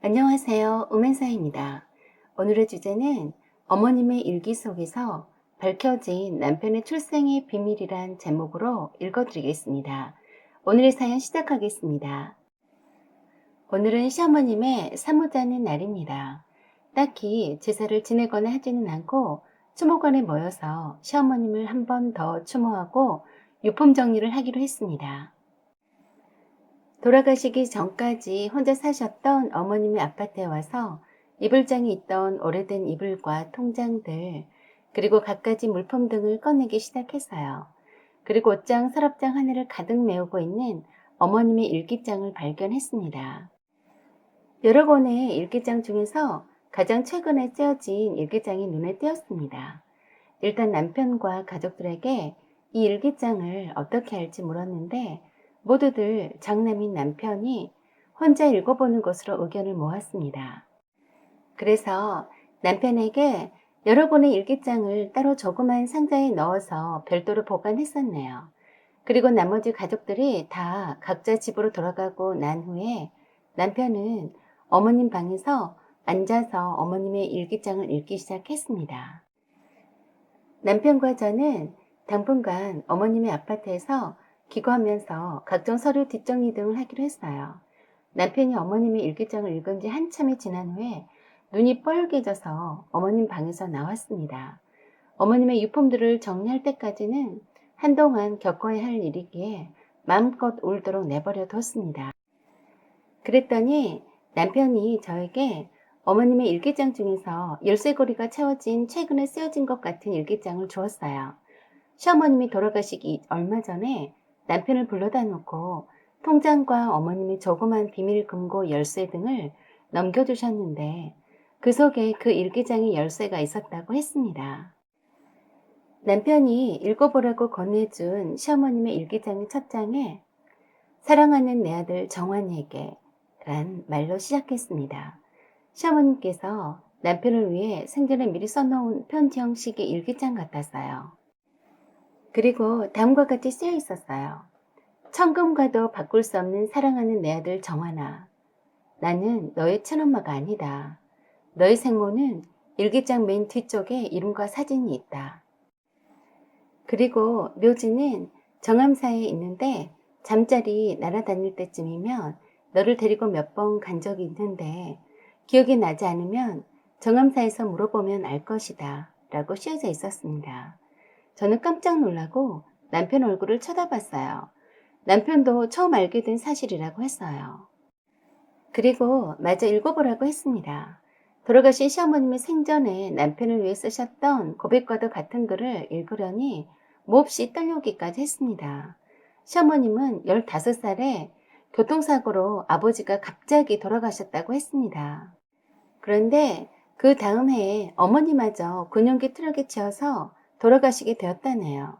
안녕하세요. 음행사입니다. 오늘의 주제는 어머님의 일기 속에서 밝혀진 남편의 출생의 비밀이란 제목으로 읽어드리겠습니다. 오늘의 사연 시작하겠습니다. 오늘은 시어머님의 사모자는 날입니다. 딱히 제사를 지내거나 하지는 않고 추모관에 모여서 시어머님을 한 번 더 추모하고 유품 정리를 하기로 했습니다. 돌아가시기 전까지 혼자 사셨던 어머님의 아파트에 와서 이불장에 있던 오래된 이불과 통장들, 그리고 갖가지 물품 등을 꺼내기 시작했어요. 그리고 옷장, 서랍장 하나를 가득 메우고 있는 어머님의 일기장을 발견했습니다. 여러 권의 일기장 중에서 가장 최근에 쓰여진 일기장이 눈에 띄었습니다. 일단 남편과 가족들에게 이 일기장을 어떻게 할지 물었는데 모두들 장남인 남편이 혼자 읽어보는 것으로 의견을 모았습니다. 그래서 남편에게 여러 권의 일기장을 따로 조그만 상자에 넣어서 별도로 보관했었네요. 그리고 나머지 가족들이 다 각자 집으로 돌아가고 난 후에 남편은 어머님 방에서 앉아서 어머님의 일기장을 읽기 시작했습니다. 남편과 저는 당분간 어머님의 아파트에서 기거하면서 각종 서류 뒷정리 등을 하기로 했어요. 남편이 어머님의 일기장을 읽은 지 한참이 지난 후에 눈이 뻘개져서 어머님 방에서 나왔습니다. 어머님의 유품들을 정리할 때까지는 한동안 겪어야 할 일이기에 마음껏 울도록 내버려 뒀습니다. 그랬더니 남편이 저에게 어머님의 일기장 중에서 열쇠고리가 채워진 최근에 쓰여진 것 같은 일기장을 주었어요. 시어머님이 돌아가시기 얼마 전에 남편을 불러다 놓고 통장과 어머님의 조그만 비밀 금고 열쇠 등을 넘겨주셨는데 그 속에 그 일기장의 열쇠가 있었다고 했습니다. 남편이 읽어보라고 건네준 시어머님의 일기장의 첫 장에 사랑하는 내 아들 정환이에게 란 말로 시작했습니다. 시어머님께서 남편을 위해 생전에 미리 써놓은 편지 형식의 일기장 같았어요. 그리고 다음과 같이 쓰여 있었어요. 천금과도 바꿀 수 없는 사랑하는 내 아들 정환아. 나는 너의 친엄마가 아니다. 너의 생모는 일기장 맨 뒤쪽에 이름과 사진이 있다. 그리고 묘지는 정암사에 있는데 잠자리 날아다닐 때쯤이면 너를 데리고 몇 번 간 적이 있는데 기억이 나지 않으면 정암사에서 물어보면 알 것이다 라고 쓰여져 있었습니다. 저는 깜짝 놀라고 남편 얼굴을 쳐다봤어요. 남편도 처음 알게 된 사실이라고 했어요. 그리고 마저 읽어보라고 했습니다. 돌아가신 시어머님의 생전에 남편을 위해 쓰셨던 고백과도 같은 글을 읽으려니 몹시 떨려오기까지 했습니다. 시어머님은 15살에 교통사고로 아버지가 갑자기 돌아가셨다고 했습니다. 그런데 그 다음 해에 어머니마저 군용기 트럭에 치여서 돌아가시게 되었다네요.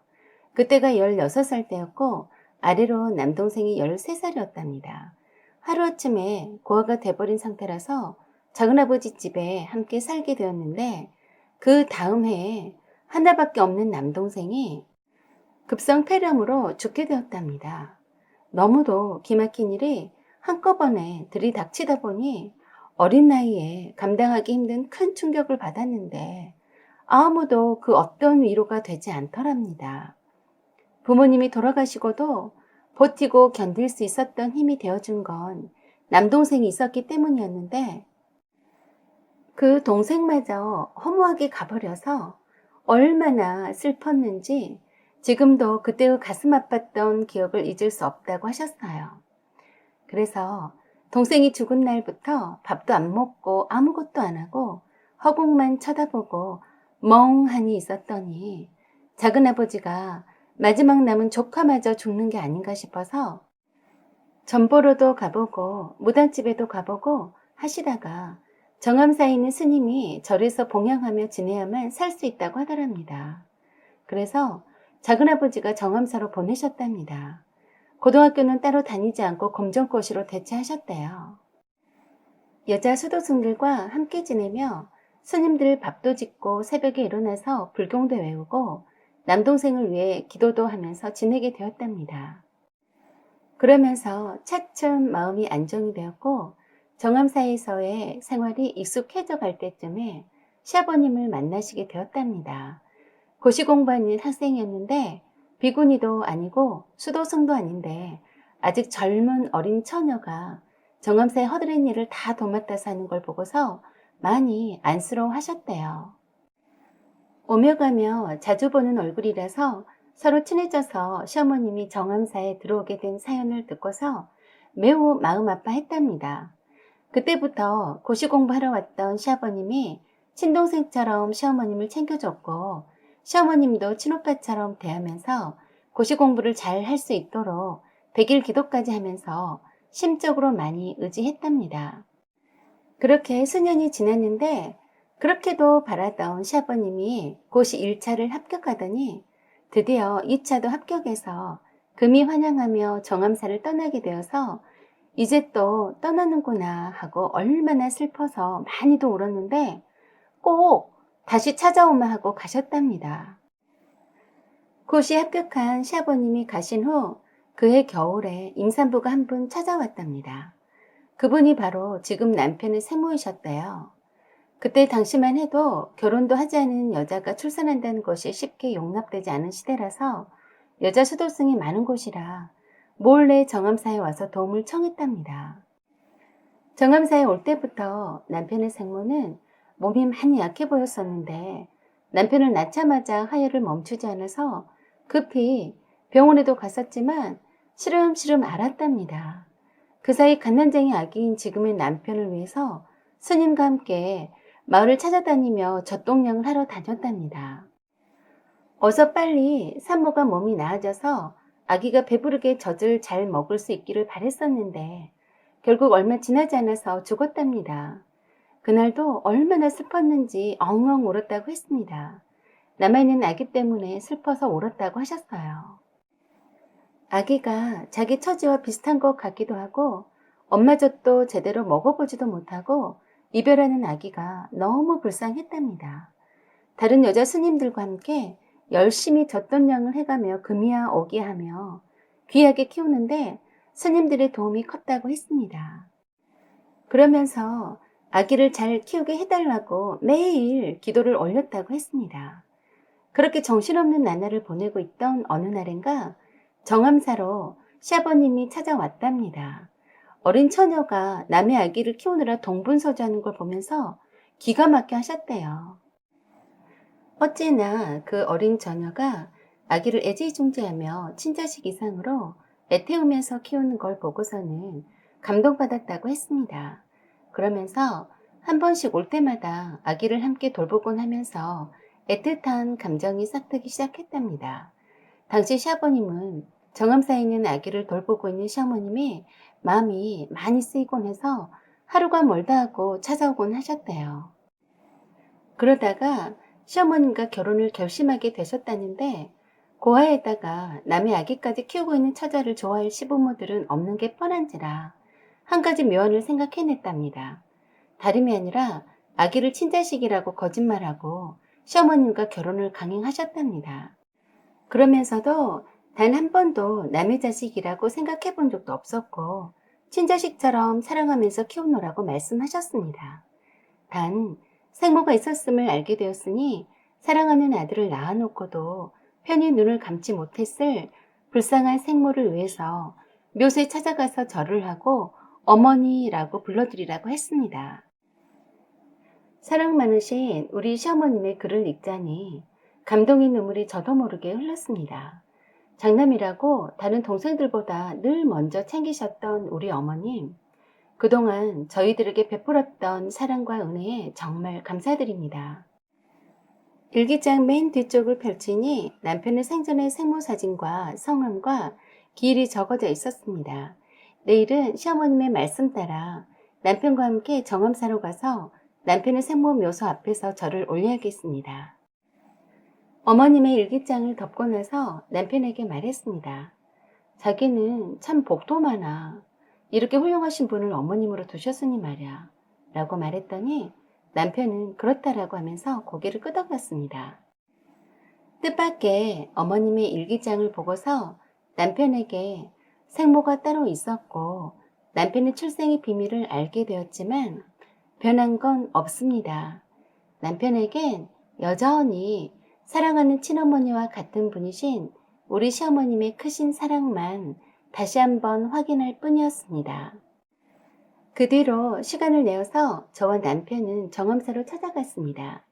그때가 16살 때였고 아래로 남동생이 13살이었답니다. 하루아침에 고아가 돼버린 상태라서 작은아버지 집에 함께 살게 되었는데 그 다음 해에 하나밖에 없는 남동생이 급성 폐렴으로 죽게 되었답니다. 너무도 기막힌 일이 한꺼번에 들이닥치다 보니 어린 나이에 감당하기 힘든 큰 충격을 받았는데 아무도 그 어떤 위로가 되지 않더랍니다. 부모님이 돌아가시고도 버티고 견딜 수 있었던 힘이 되어준 건 남동생이 있었기 때문이었는데 그 동생마저 허무하게 가버려서 얼마나 슬펐는지 지금도 그때의 가슴 아팠던 기억을 잊을 수 없다고 하셨어요. 그래서 동생이 죽은 날부터 밥도 안 먹고 아무것도 안 하고 허공만 쳐다보고 멍하니 있었더니 작은아버지가 마지막 남은 조카마저 죽는 게 아닌가 싶어서 전보로도 가보고 무당집에도 가보고 하시다가 정암사에 있는 스님이 절에서 봉양하며 지내야만 살 수 있다고 하더랍니다. 그래서 작은아버지가 정암사로 보내셨답니다. 고등학교는 따로 다니지 않고 검정고시로 대체하셨대요. 여자 수도승들과 함께 지내며 스님들 밥도 짓고 새벽에 일어나서 불경도 외우고 남동생을 위해 기도도 하면서 지내게 되었답니다. 그러면서 차츰 마음이 안정이 되었고 정암사에서의 생활이 익숙해져 갈 때쯤에 시아버님을 만나시게 되었답니다. 고시 공부하는 학생이었는데 비구니도 아니고 수도승도 아닌데 아직 젊은 어린 처녀가 정암사의 허드렛 일을 다 도맡아 사는 걸 보고서 많이 안쓰러워 하셨대요. 오며 가며 자주 보는 얼굴이라서 서로 친해져서 시어머님이 정암사에 들어오게 된 사연을 듣고서 매우 마음 아파했답니다. 그때부터 고시 공부하러 왔던 시아버님이 친동생처럼 시어머님을 챙겨줬고 시어머님도 친오빠처럼 대하면서 고시 공부를 잘 할 수 있도록 백일 기도까지 하면서 심적으로 많이 의지했답니다. 그렇게 수년이 지났는데 그렇게도 바라던 시아버님이 고시 1차를 합격하더니 드디어 2차도 합격해서 금이 환영하며 정암사를 떠나게 되어서 이제 또 떠나는구나 하고 얼마나 슬퍼서 많이도 울었는데 꼭 다시 찾아오마 하고 가셨답니다. 고시 합격한 시아버님이 가신 후 그해 겨울에 임산부가 한 분 찾아왔답니다. 그분이 바로 지금 남편의 생모이셨대요. 그때 당시만 해도 결혼도 하지 않은 여자가 출산한다는 것이 쉽게 용납되지 않은 시대라서 여자 수도승이 많은 곳이라 몰래 정암사에 와서 도움을 청했답니다. 정암사에 올 때부터 남편의 생모는 몸이 많이 약해 보였었는데 남편을 낳자마자 하혈을 멈추지 않아서 급히 병원에도 갔었지만 시름시름 앓았답니다. 그 사이 갓난쟁이 아기인 지금의 남편을 위해서 스님과 함께 마을을 찾아다니며 젖동량을 하러 다녔답니다. 어서 빨리 산모가 몸이 나아져서 아기가 배부르게 젖을 잘 먹을 수 있기를 바랬었는데 결국 얼마 지나지 않아서 죽었답니다. 그날도 얼마나 슬펐는지 엉엉 울었다고 했습니다. 남아있는 아기 때문에 슬퍼서 울었다고 하셨어요. 아기가 자기 처지와 비슷한 것 같기도 하고 엄마 젖도 제대로 먹어보지도 못하고 이별하는 아기가 너무 불쌍했답니다. 다른 여자 스님들과 함께 열심히 젖돈량을 해가며 금이야 오기하며 귀하게 키우는데 스님들의 도움이 컸다고 했습니다. 그러면서 아기를 잘 키우게 해달라고 매일 기도를 올렸다고 했습니다. 그렇게 정신없는 나날을 보내고 있던 어느 날인가 정암사로 시아버님이 찾아왔답니다. 어린 처녀가 남의 아기를 키우느라 동분서주하는 걸 보면서 기가 막혀 하셨대요. 어찌나 그 어린 처녀가 아기를 애지중지하며 친자식 이상으로 애태우면서 키우는 걸 보고서는 감동받았다고 했습니다. 그러면서 한 번씩 올 때마다 아기를 함께 돌보곤 하면서 애틋한 감정이 싹트기 시작했답니다. 당시 시아버님은 정암사에 있는 아기를 돌보고 있는 시어머님이 마음이 많이 쓰이곤 해서 하루가 멀다 하고 찾아오곤 하셨대요. 그러다가 시어머님과 결혼을 결심하게 되셨다는데 고아에다가 남의 아기까지 키우고 있는 처자를 좋아할 시부모들은 없는 게 뻔한지라 한 가지 묘안을 생각해냈답니다. 다름이 아니라 아기를 친자식이라고 거짓말하고 시어머님과 결혼을 강행하셨답니다. 그러면서도 단 한 번도 남의 자식이라고 생각해 본 적도 없었고 친자식처럼 사랑하면서 키우노라고 말씀하셨습니다. 단 생모가 있었음을 알게 되었으니 사랑하는 아들을 낳아놓고도 편히 눈을 감지 못했을 불쌍한 생모를 위해서 묘소에 찾아가서 절을 하고 어머니라고 불러드리라고 했습니다. 사랑 많으신 우리 시어머님의 글을 읽자니 감동의 눈물이 저도 모르게 흘렀습니다. 장남이라고 다른 동생들보다 늘 먼저 챙기셨던 우리 어머님, 그동안 저희들에게 베풀었던 사랑과 은혜에 정말 감사드립니다. 일기장 맨 뒤쪽을 펼치니 남편의 생전의 생모 사진과 성함과 기일이 적어져 있었습니다. 내일은 시어머님의 말씀 따라 남편과 함께 정암사로 가서 남편의 생모 묘소 앞에서 절을 올려야겠습니다. 어머님의 일기장을 덮고 나서 남편에게 말했습니다. 자기는 참 복도 많아. 이렇게 훌륭하신 분을 어머님으로 두셨으니 말이야. 라고 말했더니 남편은 그렇다라고 하면서 고개를 끄덕였습니다. 뜻밖의 어머님의 일기장을 보고서 남편에게 생모가 따로 있었고 남편의 출생의 비밀을 알게 되었지만 변한 건 없습니다. 남편에겐 여전히 사랑하는 친어머니와 같은 분이신 우리 시어머님의 크신 사랑만 다시 한번 확인할 뿐이었습니다. 그 뒤로 시간을 내어서 저와 남편은 정엄사로 찾아갔습니다.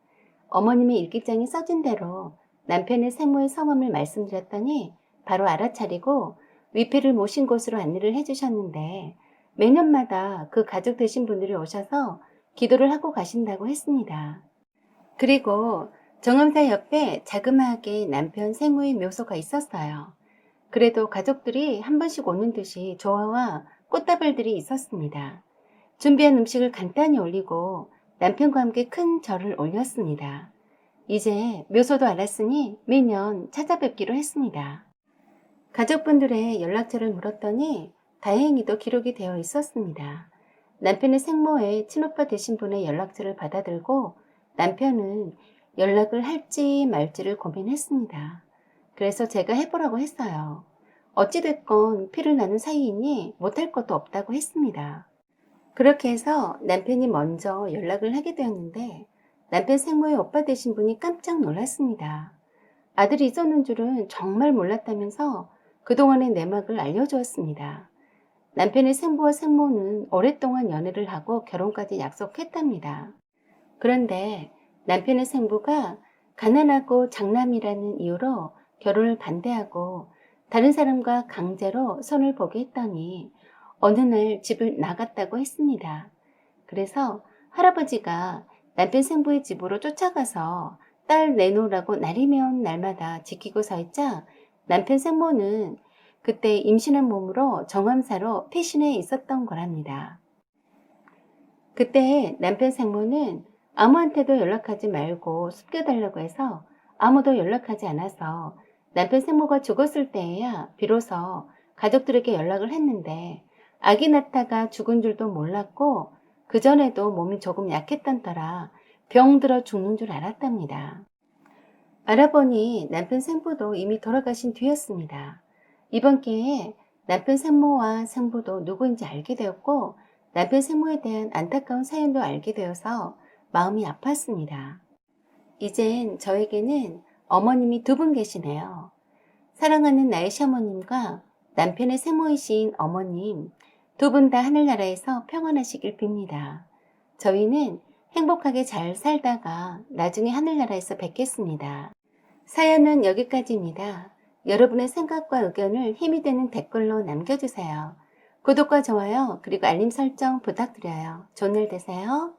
어머님의 일기장에 써진 대로 남편의 생모의 성함을 말씀드렸더니 바로 알아차리고 위패를 모신 곳으로 안내를 해주셨는데 매년마다 그 가족 되신 분들이 오셔서 기도를 하고 가신다고 했습니다. 그리고 정엄사 옆에 자그마하게 남편 생모의 묘소가 있었어요. 그래도 가족들이 한 번씩 오는 듯이 조화와 꽃다발들이 있었습니다. 준비한 음식을 간단히 올리고 남편과 함께 큰 절을 올렸습니다. 이제 묘소도 알았으니 매년 찾아뵙기로 했습니다. 가족분들의 연락처를 물었더니 다행히도 기록이 되어 있었습니다. 남편의 생모의 친오빠 되신 분의 연락처를 받아들고 남편은 연락을 할지 말지를 고민했습니다. 그래서 제가 해보라고 했어요. 어찌됐건 피를 나눈 사이이니 못할 것도 없다고 했습니다. 그렇게 해서 남편이 먼저 연락을 하게 되었는데 남편 생모의 오빠 되신 분이 깜짝 놀랐습니다. 아들이 있었는 줄은 정말 몰랐다면서 그동안의 내막을 알려주었습니다. 남편의 생부와 생모는 오랫동안 연애를 하고 결혼까지 약속했답니다. 그런데 남편의 생부가 가난하고 장남이라는 이유로 결혼을 반대하고 다른 사람과 강제로 손을 보게 했더니 어느 날 집을 나갔다고 했습니다. 그래서 할아버지가 남편 생부의 집으로 쫓아가서 딸 내놓으라고 날이면 날마다 지키고 서 있자 남편 생모는 그때 임신한 몸으로 정암사로 피신해 있었던 거랍니다. 그때 남편 생모는 아무한테도 연락하지 말고 숨겨달라고 해서 아무도 연락하지 않아서 남편 생모가 죽었을 때에야 비로소 가족들에게 연락을 했는데 아기 낳다가 죽은 줄도 몰랐고 그전에도 몸이 조금 약했던 터라 병들어 죽는 줄 알았답니다. 알아보니 남편 생부도 이미 돌아가신 뒤였습니다. 이번 기회에 남편 생모와 생부도 누구인지 알게 되었고 남편 생모에 대한 안타까운 사연도 알게 되어서 마음이 아팠습니다. 이젠 저에게는 어머님이 두 분 계시네요. 사랑하는 나의 시어머님과 남편의 생모이신 어머님 두 분 다 하늘나라에서 평안하시길 빕니다. 저희는 행복하게 잘 살다가 나중에 하늘나라에서 뵙겠습니다. 사연은 여기까지입니다. 여러분의 생각과 의견을 힘이 되는 댓글로 남겨주세요. 구독과 좋아요 그리고 알림 설정 부탁드려요. 좋은 날 되세요.